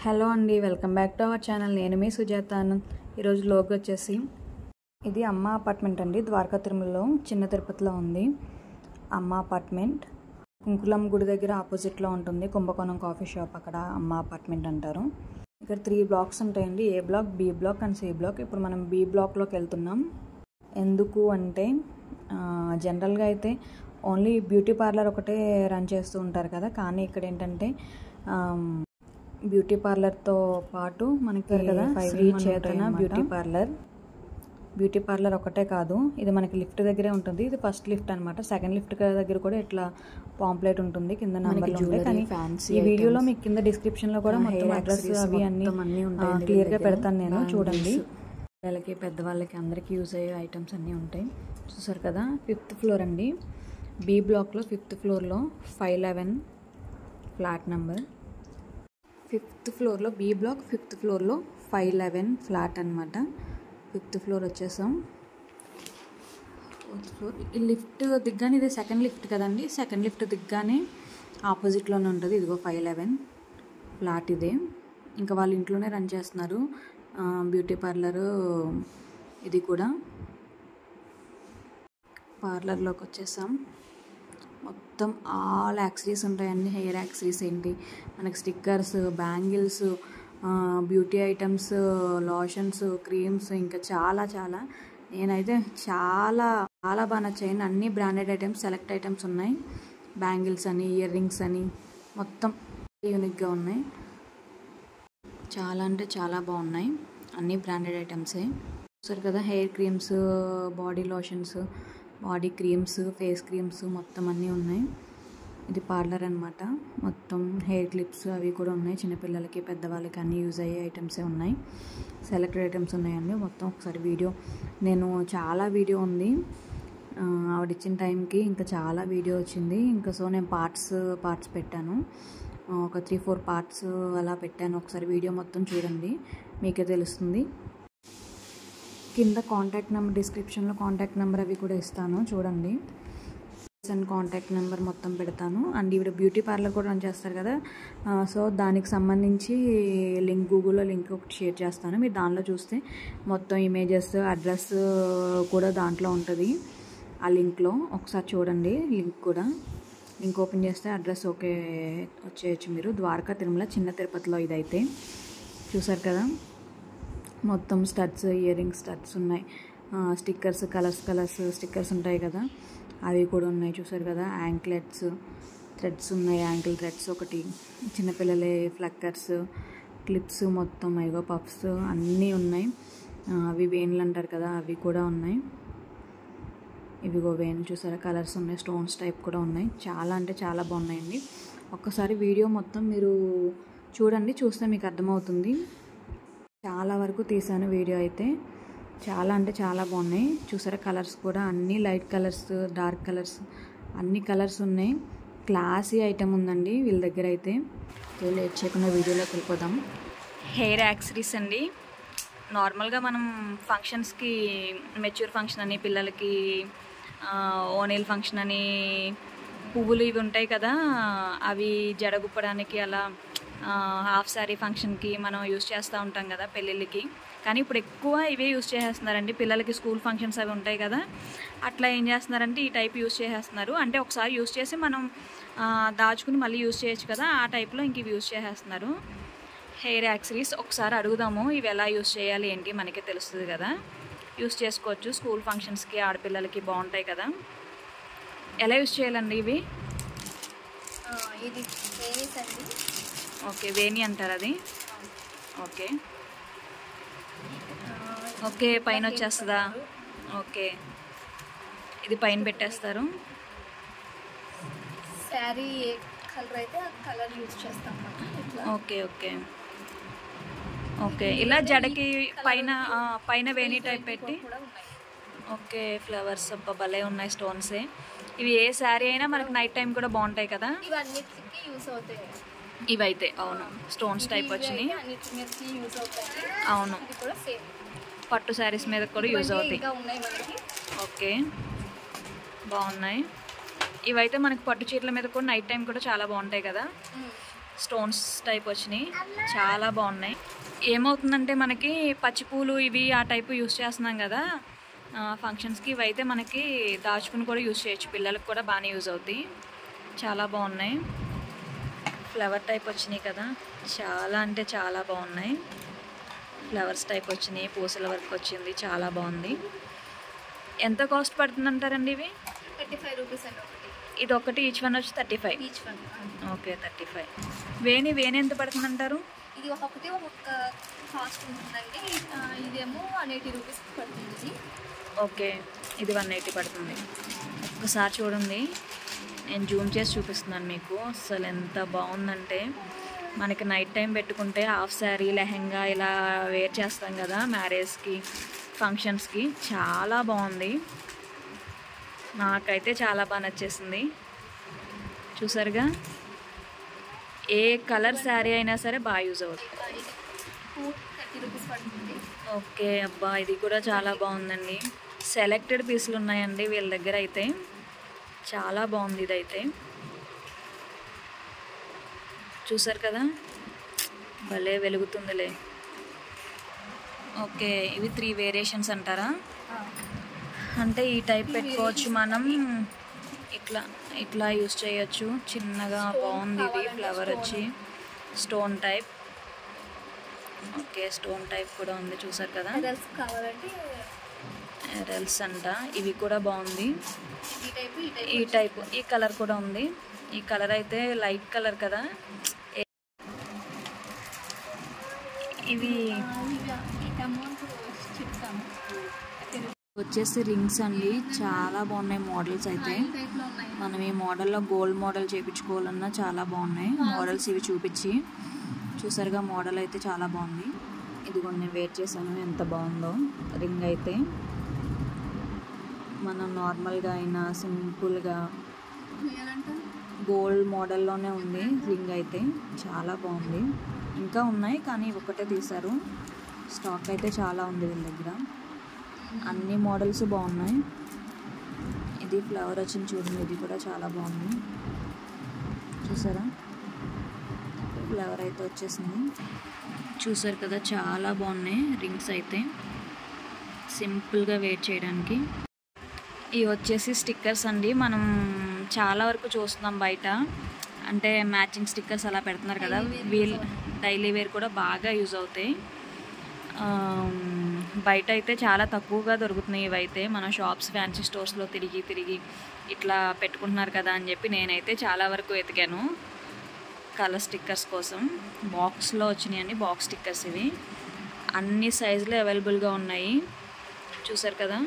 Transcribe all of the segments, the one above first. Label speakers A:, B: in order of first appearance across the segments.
A: Hello అండి, welcome back to our channel. నేను మీ సుజాతాను. ఈరోజు లోగో వచ్చేసి ఇది అమ్మ అపార్ట్మెంట్ అండి. ద్వారకా తిరుమలలో చిన్న తిరుపతిలో ఉంది అమ్మ అపార్ట్మెంట్. కుంకులమ్మ గుడి దగ్గర ఆపోజిట్లో ఉంటుంది కుంభకోణం కాఫీ షాప్. అక్కడ అమ్మ అపార్ట్మెంట్ అంటారు. ఇక్కడ 3 బ్లాక్స్ ఉంటాయండి, A block, B block and C block. ఇప్పుడు మనం బి బ్లాక్లోకి వెళ్తున్నాం. ఎందుకు అంటే జనరల్గా అయితే ఓన్లీ బ్యూటీ పార్లర్ ఒకటే రన్ చేస్తూ ఉంటారు కదా, కానీ ఇక్కడ ఏంటంటే బ్యూటీ పార్లర్తో పాటు మనకి కదా శ్రీ చేతన బ్యూటీ పార్లర్ ఒకటే కాదు, ఇది మనకి లిఫ్ట్ దగ్గరే ఉంటుంది. ఇది ఫస్ట్ లిఫ్ట్ అనమాట. సెకండ్ లిఫ్ట్ దగ్గర కూడా ఇట్లా పాంప్లెట్ ఉంటుంది, కింద నెంబర్లు ఉంటాయి. కానీ ఈ వీడియోలో మీకు కింద డిస్క్రిప్షన్లో కూడా మొత్తం అడ్రస్ అవి అన్నీ క్లియర్గా పెడతాను నేను, చూడండి. పిల్లలకి పెద్దవాళ్ళకి అందరికీ యూజ్ అయ్యే ఐటమ్స్ అన్నీ ఉంటాయి. చూసారు కదా, 5th ఫ్లోర్ అండి. బి బ్లాక్లో 5th ఫ్లోర్లో 511 ఫ్లాట్ నెంబర్. 5th ఫ్లోర్లో బి బ్లాక్, 5th ఫ్లోర్లో 511 ఫ్లాట్ అనమాట. 5th ఫ్లోర్ వచ్చేసాం. 4th floor. ఈ లిఫ్ట్ దిగ్గానే, ఇది సెకండ్ లిఫ్ట్ కదండి, సెకండ్ లిఫ్ట్ దిగ్గానే ఆపోజిట్లోనే ఉంటుంది. ఇదిగో 511 ఫ్లాట్ ఇదే. ఇంకా వాళ్ళ ఇంట్లోనే రన్ చేస్తున్నారు బ్యూటీ పార్లరు. ఇది కూడా పార్లర్లోకి వచ్చేసాం. మొత్తం ఆల్ యాక్సరీస్ ఉంటాయి, అన్ని హెయిర్ యాక్సరీస్ ఏంటి, మనకి stickers, bangles, beauty items, lotions, creams, ఇంకా చాలా చాలా నేనైతే చాలా చాలా బాగా నచ్చాయి. అన్ని బ్రాండెడ్ ఐటమ్స్, సెలెక్ట్ ఐటమ్స్ ఉన్నాయి. బ్యాంగిల్స్ అని, ఇయర్ రింగ్స్ అని మొత్తం యూనిక్గా ఉన్నాయి. చాలా అంటే చాలా బాగున్నాయి, అన్నీ బ్రాండెడ్ ఐటమ్సే. చూసారు కదా, hair creams, body lotions, body creams, face creams మొత్తం అన్నీ ఉన్నాయి. ఇది పార్లర్ అనమాట. మొత్తం హెయిర్ క్లిప్స్ అవి కూడా ఉన్నాయి, చిన్నపిల్లలకి పెద్దవాళ్ళకి అన్నీ యూజ్ అయ్యే ఐటమ్సే ఉన్నాయి. సెలెక్టెడ్ ఐటమ్స్ ఉన్నాయండి. మొత్తం ఒకసారి వీడియో, నేను చాలా వీడియో ఉంది ఆవిడిచ్చిన టైంకి, ఇంకా చాలా వీడియో వచ్చింది. ఇంకా సో నేను పార్ట్స్ పెట్టాను, ఒక 3-4 పార్ట్స్ అలా పెట్టాను. ఒకసారి వీడియో మొత్తం చూడండి, మీకే తెలుస్తుంది. కింద కాంటాక్ట్ నెంబర్, డిస్క్రిప్షన్లో కాంటాక్ట్ నెంబర్ అవి కూడా ఇస్తాను, చూడండి. అండ్ కాంటాక్ట్ నెంబర్ మొత్తం పెడతాను. అండ్ ఈవిడ బ్యూటీ పార్లర్ కూడా రన్ చేస్తారు కదా, సో దానికి సంబంధించి లింక్, గూగుల్లో లింక్ ఒకటి షేర్ చేస్తాను. మీరు దానిలో చూస్తే మొత్తం ఇమేజెస్, అడ్రస్ కూడా దాంట్లో ఉంటుంది. ఆ లింక్లో ఒకసారి చూడండి. లింక్ ఓపెన్ చేస్తే అడ్రస్ ఓకే వచ్చేయచ్చు మీరు. ద్వారకా తిరుమల చిన్న తిరుపతిలో ఇదైతే. చూసారు కదా, మొత్తం స్టడ్స్, ఇయర్ రింగ్ స్టడ్స్ ఉన్నాయి. స్టిక్కర్స్, కలర్స్ స్టిక్కర్స్ ఉంటాయి కదా, అవి కూడా ఉన్నాయి. చూసారు కదా, యాంక్లెట్స్, థ్రెడ్స్ ఉన్నాయి. యాంకిల్ థ్రెడ్స్ ఒకటి, చిన్నపిల్లలే ఫ్లక్కర్స్, క్లిప్స్, మొత్తం ఐగో పఫ్స్ అన్నీ ఉన్నాయి. అవి వేన్లు అంటారు కదా, అవి కూడా ఉన్నాయి. ఇవిగో వేన్. చూసారా, కలర్స్ ఉన్నాయి, స్టోన్స్ టైప్ కూడా ఉన్నాయి. చాలా అంటే చాలా బాగున్నాయండి. ఒక్కసారి వీడియో మొత్తం మీరు చూడండి, చూస్తే మీకు అర్థమవుతుంది. చాలా వరకు తీసాను వీడియో అయితే, చాలా అంటే చాలా బాగున్నాయి. చూసారా, కలర్స్ కూడా అన్నీ లైట్ కలర్స్, డార్క్ కలర్స్, అన్ని కలర్స్ ఉన్నాయి. క్లాసీ ఐటమ్ ఉందండి వీళ్ళ దగ్గర అయితే. లేట్ చేయకుండా వీడియోలోకి వెళ్ళిపోదాం. హెయిర్ యాక్సరీస్ అండి. నార్మల్గా మనం ఫంక్షన్స్కి, మెచ్యూర్ ఫంక్షన్ అని, పిల్లలకి ఓనేల్ ఫంక్షన్ అని, పువ్వులు ఇవి ఉంటాయి కదా, అవి జడగుప్పడానికి, అలా హాఫ్ శారీ ఫంక్షన్కి మనం యూజ్ చేస్తూ ఉంటాం కదా పెళ్ళిళ్ళకి. కానీ ఇప్పుడు ఎక్కువ ఇవే యూజ్ చేసేస్తున్నారండి. పిల్లలకి స్కూల్ ఫంక్షన్స్ అవి ఉంటాయి కదా, అట్లా ఏం చేస్తున్నారంటే ఈ టైప్ యూజ్ చేసేస్తున్నారు. అంటే ఒకసారి యూజ్ చేసి మనం దాచుకుని మళ్ళీ యూజ్ చేయొచ్చు కదా, ఆ టైప్లో ఇంక ఇవి యూజ్ చేసేస్తున్నారు. హెయిర్ యాక్సరీస్ ఒకసారి అడుగుదాము, ఇవి ఎలా యూజ్ చేయాలి ఏంటి మనకే తెలుస్తుంది కదా. యూజ్ చేసుకోవచ్చు స్కూల్ ఫంక్షన్స్కి, ఆడపిల్లలకి బాగుంటాయి కదా. ఎలా యూజ్ చేయాలండి ఇవి?
B: ఇది వేణీస్ అండి.
A: ఓకే, వేణి అంటారు అది. ఓకే ఓకే, పైన వచ్చేస్తుందా? ఓకే, ఇది పైన పెట్టేస్తారు.
B: శారీ ఏ కలర్ అయితే ఆ కలర్ యూజ్ చేస్తాం.
A: ఓకే ఓకే ఓకే, ఇలా జడకి పైన వేణి టైప్ పెట్టి. ఓకే, ఫ్లవర్స్ భలే ఉన్నాయి, స్టోన్సే. ఇవి ఏ శారీ అయినా మనకి నైట్ టైం కూడా బాగుంటాయి కదా.
B: ఇవన్నిటికి యూజ్ అవుతాయి
A: ఇవైతే. అవును, స్టోన్స్ టైప్ వచ్చినాయి. అవును, పట్టు శారీస్ మీద కూడా యూజ్ అవుతాయి. ఓకే, బాగున్నాయి. ఇవైతే మనకి పట్టు చీరల మీద కూడా నైట్ టైం కూడా చాలా బాగుంటాయి కదా. స్టోన్స్ టైప్ వచ్చినాయి, చాలా బాగున్నాయి. ఏమవుతుందంటే మనకి పచ్చిపూలు ఇవి ఆ టైపు యూస్ చేస్తున్నాం కదా ఫంక్షన్స్కి, ఇవి అయితే మనకి దాచుకుని కూడా యూస్ చేయొచ్చు, పిల్లలకు కూడా బాగానే యూజ్ అవుతాయి. చాలా బాగున్నాయి. ఫ్లవర్ టైప్ వచ్చినాయి కదా, చాలా అంటే చాలా బాగున్నాయి. ఫ్లవర్స్ టైప్ వచ్చినాయి, పూసల వర్క్ వచ్చింది, చాలా బాగుంది. ఎంత కాస్ట్ పడుతుంది అంటారండి ఇవి?
B: 35 రూపీస్ అండి ఒకటి.
A: ఇది ఒకటి ఈచ్ వన్ వచ్చి 35.
B: Each one.
A: ఓకే 35. వేణి ఎంత పడుతుంది అంటారు?
B: ఇది ఒక్కొక్కటి ఒక్కొక్క కాస్ట్ ఉంటుందండి. ఇదేమో 180 రూపీస్ పడుతుంది.
A: ఓకే, ఇది 180 పడుతుంది. ఒకసారి చూడండి, నేను జూమ్ చేసి చూపిస్తున్నాను మీకు. అసలు ఎంత బాగుందంటే మనకి నైట్ టైం పెట్టుకుంటే హాఫ్ శారీ లెహెంగా ఇలా వేర్ చేస్తాం కదా మ్యారేజ్కి ఫంక్షన్స్కి, చాలా బాగుంది. నాకైతే చాలా బాగా నచ్చేసింది. చూసారుగా, ఏ కలర్ శారీ అయినా సరే బాగా యూజ్ అవుతుంది.
B: 30 రూపీస్ పడుతుంది.
A: ఓకే, అబ్బా ఇది కూడా చాలా బాగుందండి. సెలెక్టెడ్ పీసులు ఉన్నాయండి వీళ్ళ దగ్గర అయితే, చాలా బాగుంది. ఇదైతే చూసారు కదా, భలే వెలుగుతుందిలే. ఓకే, ఇవి 3 వేరియేషన్స్ అంటారా? అంటే ఈ టైప్ పెట్టుకోవచ్చు మనం, ఇట్లా ఇట్లా యూస్ చేయొచ్చు. చిన్నగా బాగుంది ఇది. ఫ్లవర్ వచ్చి stone type. Okay, stone type కూడా ఉంది, చూసారు కదా. ఎరల్స్ అంట, ఇవి కూడా బాగుంది. ఈ టైప్ ఈ కలర్ కూడా ఉంది. ఈ కలర్ అయితే లైట్ కలర్ కదా. ఇవి వచ్చేసి రింగ్స్ అండి, చాలా బాగున్నాయి మోడల్స్ అయితే. మనం ఈ మోడల్లో గోల్డ్ మోడల్ చేయించుకోవాలన్నా చాలా బాగున్నాయి మోడల్స్. ఇవి చూపించి చూసారుగా, మోడల్ అయితే చాలా బాగుంది. ఇదిగోండి నేను వేర్ చేశాను, ఎంత బాగుందో రింగ్ అయితే. మనం నార్మల్గా అయినా సింపుల్గా గోల్డ్ మోడల్లోనే ఉంది రింగ్ అయితే, చాలా బాగుంది. ఇంకా ఉన్నాయి కానీ ఒకటే తీశారు. స్టాక్ అయితే చాలా ఉంది వీళ్ళ దగ్గర, అన్ని మోడల్స్ బాగున్నాయి. ఇది ఫ్లవర్ వచ్చింది చూడండి, ఇది కూడా చాలా బాగుంది. చూసారా, ఫ్లవర్ అయితే వచ్చేసింది. చూసారు కదా, చాలా బాగున్నాయి రింగ్స్ అయితే, సింపుల్గా వేర్ చేయడానికి. ఇవి వచ్చేసి స్టిక్కర్స్ అండి. మనం చాలా వరకు చూస్తున్నాం బయట, అంటే మ్యాచింగ్ స్టిక్కర్స్ అలా పెడుతున్నారు కదా, వీళ్ళు డైలీ వేర్ కూడా బాగా యూజ్ అవుతాయి. బయట అయితే చాలా తక్కువగా దొరుకుతున్నాయి ఇవైతే. మన షాప్స్ ఫ్యాన్సీ స్టోర్స్లో తిరిగి ఇట్లా పెట్టుకుంటున్నారు కదా అని చెప్పి నేనైతే చాలా వరకు వెతికాను కలర్ స్టిక్కర్స్ కోసం. బాక్స్లో వచ్చినాయండి, బాక్స్ స్టిక్కర్స్ ఇవి. అన్ని సైజులు అవైలబుల్గా ఉన్నాయి, చూసారు కదా,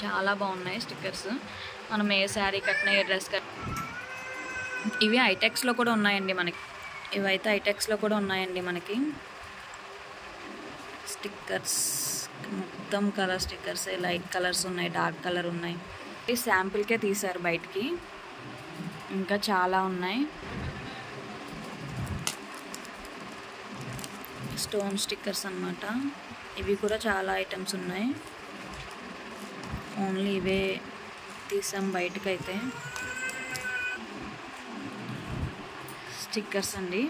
A: చాలా బాగున్నాయి స్టిక్కర్స్. మనం ఏ శారీ కట్టినా, ఏ డ్రెస్ కట్టినా. ఇవి ఐటెక్స్లో కూడా ఉన్నాయండి మనకి, ఇవైతే ఐటెక్స్లో కూడా ఉన్నాయండి మనకి స్టిక్కర్స్. మొత్తం కలర్ స్టిక్కర్స్, లైట్ కలర్స్ ఉన్నాయి, డార్క్ కలర్ ఉన్నాయి. ఈ శాంపిల్కే తీశారు బయటికి, ఇంకా చాలా ఉన్నాయి. స్టోన్ స్టిక్కర్స్ అన్నమాట. ఇవి కూడా చాలా ఐటమ్స్ ఉన్నాయి, ఓన్లీ ఇవే తీసాం బయటకైతే. స్టిక్కర్స్ అండి,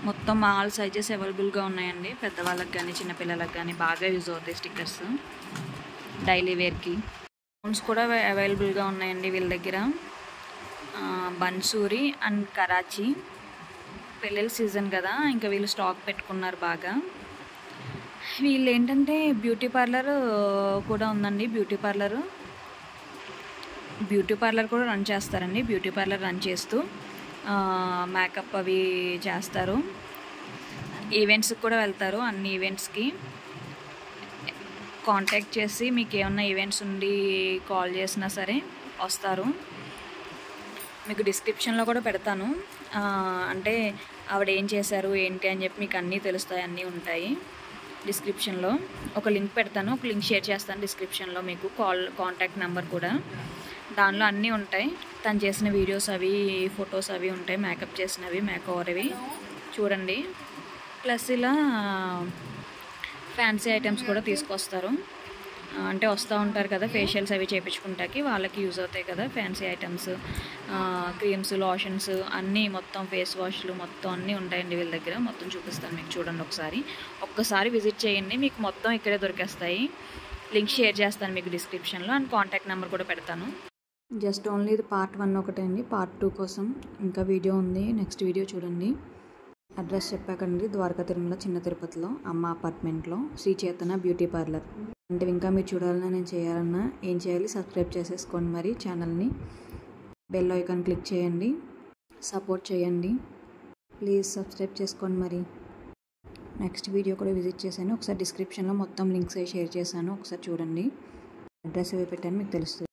A: మొత్తం ఆల్ సైజెస్ అవైలబుల్గా ఉన్నాయండి. పెద్దవాళ్ళకి కానీ చిన్నపిల్లలకు కానీ బాగా యూజ్ అవుతాయి స్టిక్కర్స్ డైలీ వేర్కి. స్టోన్స్ కూడా అవైలబుల్గా ఉన్నాయండి వీళ్ళ దగ్గర. బన్సూరి అండ్ కరాచీ, పెళ్ళిళ్ళ సీజన్ కదా, ఇంకా వీళ్ళు స్టాక్ పెట్టుకున్నారు బాగా. వీళ్ళు ఏంటంటే బ్యూటీ పార్లర్ కూడా ఉందండి. బ్యూటీ పార్లర్ కూడా రన్ చేస్తారండి. బ్యూటీ పార్లర్ రన్ చేస్తూ మేకప్ అవి చేస్తారు. ఈవెంట్స్కి కూడా వెళ్తారు. అన్ని ఈవెంట్స్కి కాంటాక్ట్ చేసి మీకు ఏమన్నా ఈవెంట్స్ ఉండి కాల్ చేసినా సరే వస్తారు. మీకు డిస్క్రిప్షన్లో కూడా పెడతాను, అంటే ఆవిడ ఏం చేశారు ఏంటి అని చెప్పి మీకు అన్నీ తెలుస్తాయి, అన్నీ ఉంటాయి. డిస్క్రిప్షన్లో ఒక లింక్ పెడతాను, ఒక లింక్ షేర్ చేస్తాను డిస్క్రిప్షన్లో మీకు, కాంటాక్ట్ నెంబర్ కూడా. దానిలో అన్నీ ఉంటాయి, తను చేసిన వీడియోస్ అవి, ఫొటోస్ అవి ఉంటాయి, మేకప్ చేసినవి, మేకఓవర్ అవి చూడండి. ప్లస్ ఇలా ఫ్యాన్సీ ఐటమ్స్ కూడా తీసుకొస్తారు. అంటే వస్తూ ఉంటారు కదా ఫేషియల్స్ అవి చేయించుకుంటాకి, వాళ్ళకి యూజ్ అవుతాయి కదా ఫ్యాన్సీ ఐటమ్స్, క్రీమ్స్, లోషన్స్ అన్నీ, మొత్తం ఫేస్ వాష్లు మొత్తం అన్నీ ఉంటాయండి వీళ్ళ దగ్గర. మొత్తం చూపిస్తాను మీకు, చూడండి ఒక్కసారి విజిట్ చేయండి, మీకు మొత్తం ఇక్కడే దొరికేస్తాయి. లింక్ షేర్ చేస్తాను మీకు డిస్క్రిప్షన్లో, అండ్ కాంటాక్ట్ నెంబర్ కూడా పెడతాను. జస్ట్ ఓన్లీ ఇది పార్ట్ 1 ఒకటే అండి. పార్ట్ 2 కోసం ఇంకా వీడియో ఉంది, నెక్స్ట్ వీడియో చూడండి. అడ్రస్ చెప్పాకండి, ద్వారకా తిరుమల చిన్న తిరుపతిలో అమ్మ అపార్ట్మెంట్లో శ్రీ చేతన బ్యూటీ పార్లర్. అంటే ఇంకా మీరు చూడాలన్నా నేను చేయాలన్నా ఏం చేయాలి, సబ్స్క్రైబ్ చేసేసుకోండి మరి ఛానల్ని, బెల్ ఐకాన్ క్లిక్ చేయండి, సపోర్ట్ చేయండి, ప్లీజ్ సబ్స్క్రైబ్ చేసుకోండి మరి. నెక్స్ట్ వీడియో కూడా విజిట్ చేశాను, ఒకసారి డిస్క్రిప్షన్లో మొత్తం లింక్స్ అవి షేర్ చేశాను, ఒకసారి చూడండి. అడ్రస్ అవి పెట్టాను, మీకు తెలుస్తుంది.